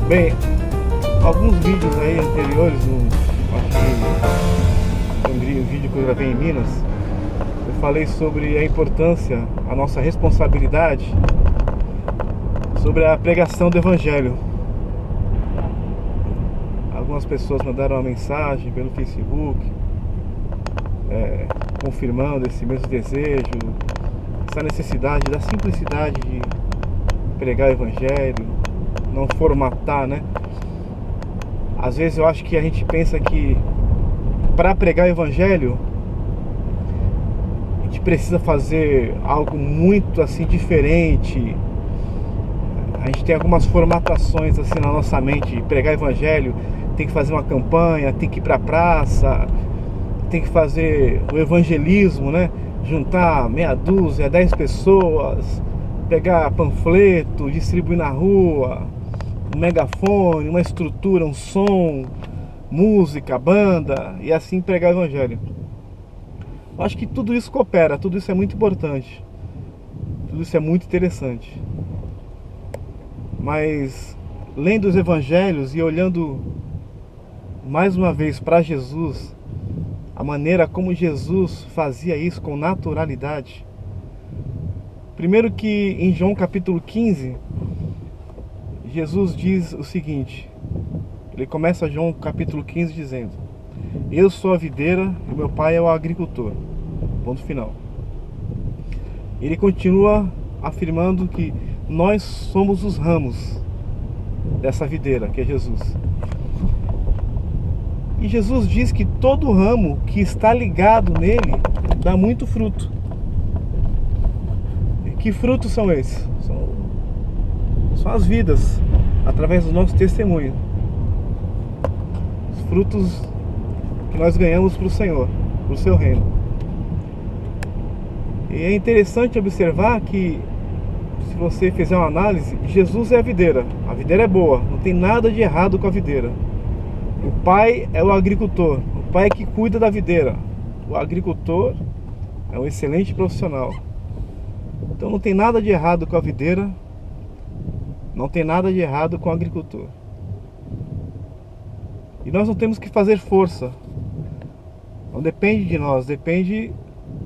Bem, alguns vídeos aí anteriores, um vídeo que eu gravei em Minas, eu falei sobre a importância, a nossa responsabilidade sobre a pregação do Evangelho. Algumas pessoas mandaram uma mensagem pelo Facebook, confirmando esse mesmo desejo, essa necessidade da simplicidade de pregar o Evangelho, não formatar, né? Às vezes eu acho que a gente pensa que para pregar o Evangelho a gente precisa fazer algo muito assim diferente. A gente tem algumas formatações assim na nossa mente. Pregar o Evangelho tem que fazer uma campanha, tem que ir para a praça, tem que fazer o evangelismo, né? Juntar meia dúzia, 10 pessoas, pegar panfleto, distribuir na rua, um megafone, uma estrutura, um som, música, banda, e assim pregar o Evangelho. Eu acho que tudo isso coopera, tudo isso é muito importante, tudo isso é muito interessante. Mas lendo os Evangelhos e olhando mais uma vez para Jesus, a maneira como Jesus fazia isso com naturalidade. Primeiro que em João capítulo 15, Jesus diz o seguinte, ele começa João capítulo 15 dizendo: eu sou a videira e meu pai é o agricultor. Ponto final. Ele continua afirmando que nós somos os ramos dessa videira, que é Jesus. E Jesus diz que todo ramo que está ligado nele dá muito fruto. E que frutos são esses? São as vidas, através do nosso testemunho. Os frutos que nós ganhamos para o Senhor, para o seu reino. E é interessante observar que, se você fizer uma análise, Jesus é a videira é boa, não tem nada de errado com a videira. O pai é o agricultor, o pai é que cuida da videira. O agricultor é um excelente profissional. Então não tem nada de errado com a videira, não tem nada de errado com o agricultor. E nós não temos que fazer força, não depende de nós, depende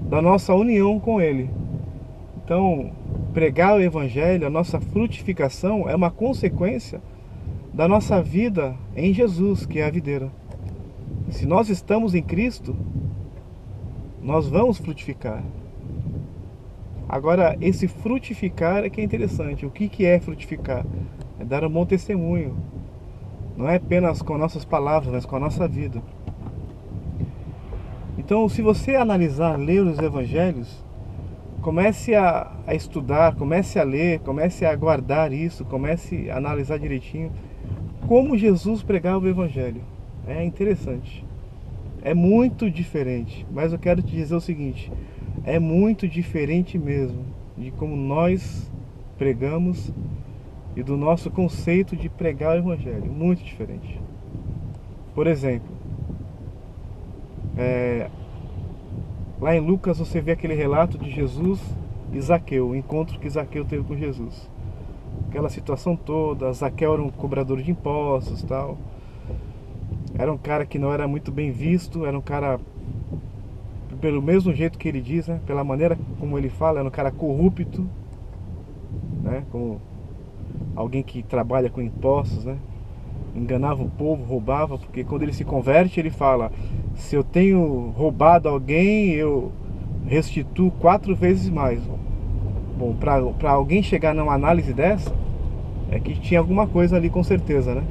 da nossa união com ele. Então, pregar o Evangelho, a nossa frutificação é uma consequência da nossa vida em Jesus, que é a videira. Se nós estamos em Cristo, nós vamos frutificar. Agora, esse frutificar é que é interessante. O que é frutificar? É dar um bom testemunho. Não é apenas com nossas palavras, mas com a nossa vida. Então, se você analisar, ler os Evangelhos, comece a estudar, comece a ler, comece a guardar isso, comece a analisar direitinho como Jesus pregava o Evangelho. É interessante. É muito diferente. Mas eu quero te dizer o seguinte: é muito diferente mesmo de como nós pregamos e do nosso conceito de pregar o Evangelho. Muito diferente. Por exemplo, lá em Lucas você vê aquele relato de Jesus e Zaqueu, o encontro que Zaqueu teve com Jesus. Aquela situação toda. Zaqueu era um cobrador de impostos, tal. Era um cara que não era muito bem visto, era um cara, pelo mesmo jeito que ele diz, né, pela maneira como ele fala, era um cara corrupto, né, como alguém que trabalha com impostos, né, enganava o povo, roubava, porque quando ele se converte ele fala: se eu tenho roubado alguém, eu restituo 4 vezes mais. Bom, para alguém chegar numa análise dessa, é que tinha alguma coisa ali com certeza, né?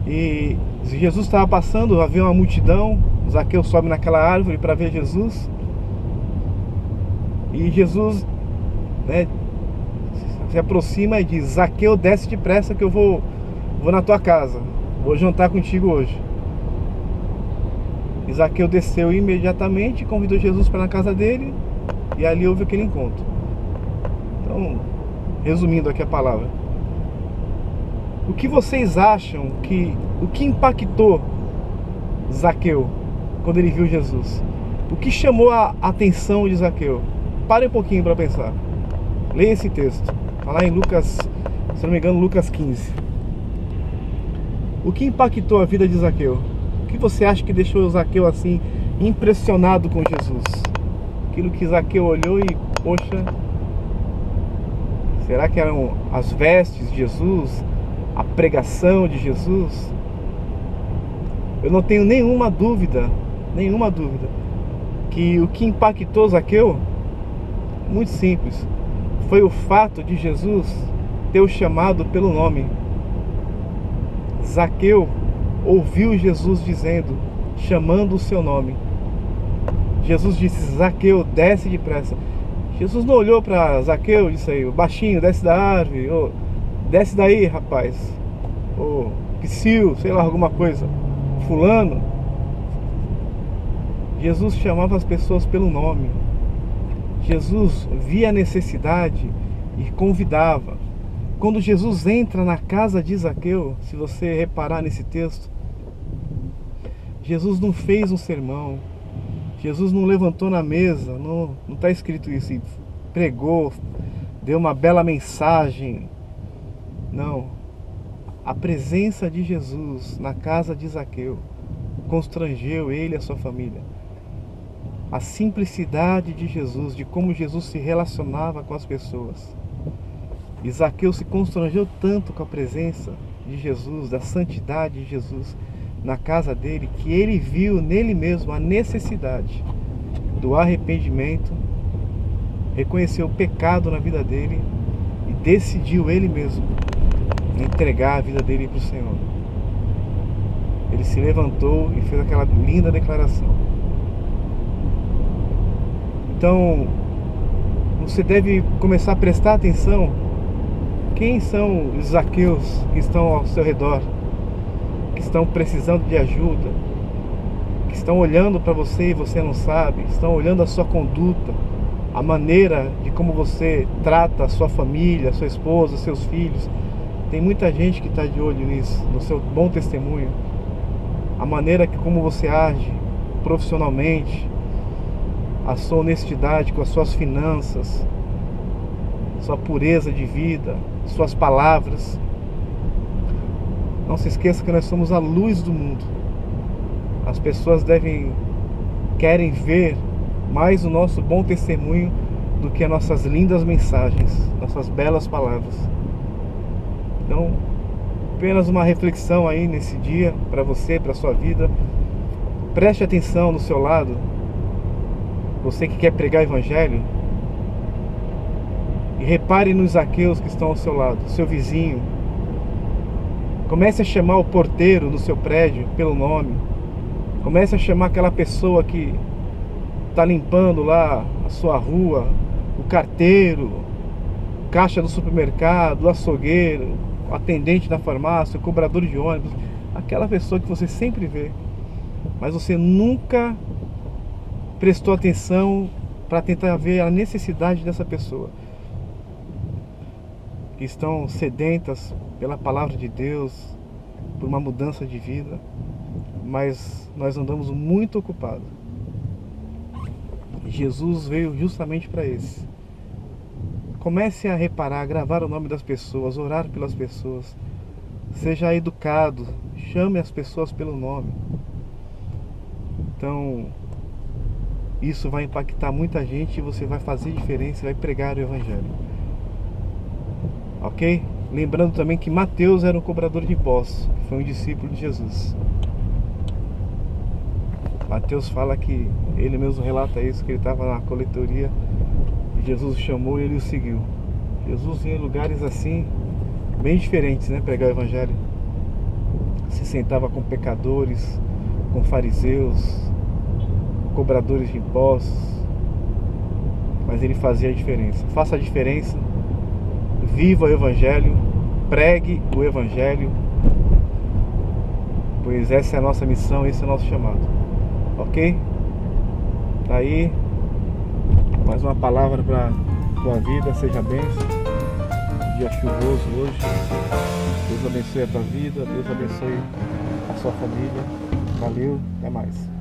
E Jesus estava passando, havia uma multidão, Zaqueu sobe naquela árvore para ver Jesus. E Jesus, né, se aproxima e diz: Zaqueu, desce depressa que eu vou na tua casa, vou jantar contigo hoje. E Zaqueu desceu imediatamente, convidou Jesus para na casa dele, e ali houve aquele encontro. Então, resumindo aqui a palavra, o que vocês acham o que impactou Zaqueu quando ele viu Jesus? O que chamou a atenção de Zaqueu? Pare um pouquinho para pensar. Leia esse texto. Está lá em Lucas, Se não me engano, Lucas 15. O que impactou a vida de Zaqueu? O que você acha que deixou Zaqueu assim impressionado com Jesus? Aquilo que Zaqueu olhou e, poxa, será que eram as vestes de Jesus? A pregação de Jesus? Eu não tenho nenhuma dúvida, que o que impactou Zaqueu, muito simples, foi o fato de Jesus ter o chamado pelo nome. Zaqueu ouviu Jesus dizendo, chamando o seu nome. Jesus disse, Zaqueu, desce depressa. Jesus não olhou para Zaqueu e disse aí, baixinho, desce da árvore, ou desce daí, rapaz, ou psiu, sei lá, alguma coisa, fulano. Jesus chamava as pessoas pelo nome. Jesus via a necessidade e convidava. Quando Jesus entra na casa de Zaqueu, se você reparar nesse texto, Jesus não fez um sermão, Jesus não levantou na mesa, não está escrito isso, e pregou, deu uma bela mensagem. Não. A presença de Jesus na casa de Zaqueu constrangeu ele e a sua família. A simplicidade de Jesus, de como Jesus se relacionava com as pessoas. E Zaqueu se constrangeu tanto com a presença de Jesus, da santidade de Jesus na casa dele, que ele viu nele mesmo a necessidade do arrependimento, reconheceu o pecado na vida dele e decidiu ele mesmo entregar a vida dele para o Senhor. Ele se levantou e fez aquela linda declaração. Então, você deve começar a prestar atenção. Quem são os Zaqueus que estão ao seu redor, que estão precisando de ajuda, que estão olhando para você e você não sabe, estão olhando a sua conduta, a maneira de como você trata a sua família, a sua esposa, seus filhos. Tem muita gente que está de olho nisso, no seu bom testemunho, a maneira que como você age profissionalmente, a sua honestidade com as suas finanças, sua pureza de vida, suas palavras. Não se esqueça que nós somos a luz do mundo. As pessoas querem ver mais o nosso bom testemunho do que as nossas lindas mensagens, nossas belas palavras. Então, apenas uma reflexão aí nesse dia para você, para a sua vida. Preste atenção no seu lado. Você que quer pregar o evangelho, e repare nos Zaqueus que estão ao seu lado, seu vizinho. Comece a chamar o porteiro do seu prédio pelo nome. Comece a chamar aquela pessoa que está limpando lá a sua rua, o carteiro, o caixa do supermercado, o açougueiro, o atendente da farmácia, o cobrador de ônibus, aquela pessoa que você sempre vê, mas você nunca prestou atenção para tentar ver a necessidade dessa pessoa. Que estão sedentas pela palavra de Deus, por uma mudança de vida, mas nós andamos muito ocupados. Jesus veio justamente para esse. Comece a reparar, a gravar o nome das pessoas, orar pelas pessoas. Seja educado, chame as pessoas pelo nome. Então, isso vai impactar muita gente e você vai fazer diferença, vai pregar o evangelho. Ok? Lembrando também que Mateus era um cobrador de impostos, que foi um discípulo de Jesus. Mateus fala que ele mesmo relata isso, que ele estava na coletoria e Jesus o chamou e ele o seguiu. Jesus ia em lugares assim, bem diferentes, né? Pregar o evangelho. Se sentava com pecadores, com fariseus, cobradores de impostos, mas ele fazia a diferença. Faça a diferença. Viva o evangelho, pregue o evangelho, pois essa é a nossa missão, esse é o nosso chamado. Ok? Tá aí mais uma palavra para tua vida. Seja bênção. Dia chuvoso hoje. Deus abençoe a tua vida, Deus abençoe a sua família. Valeu, até mais.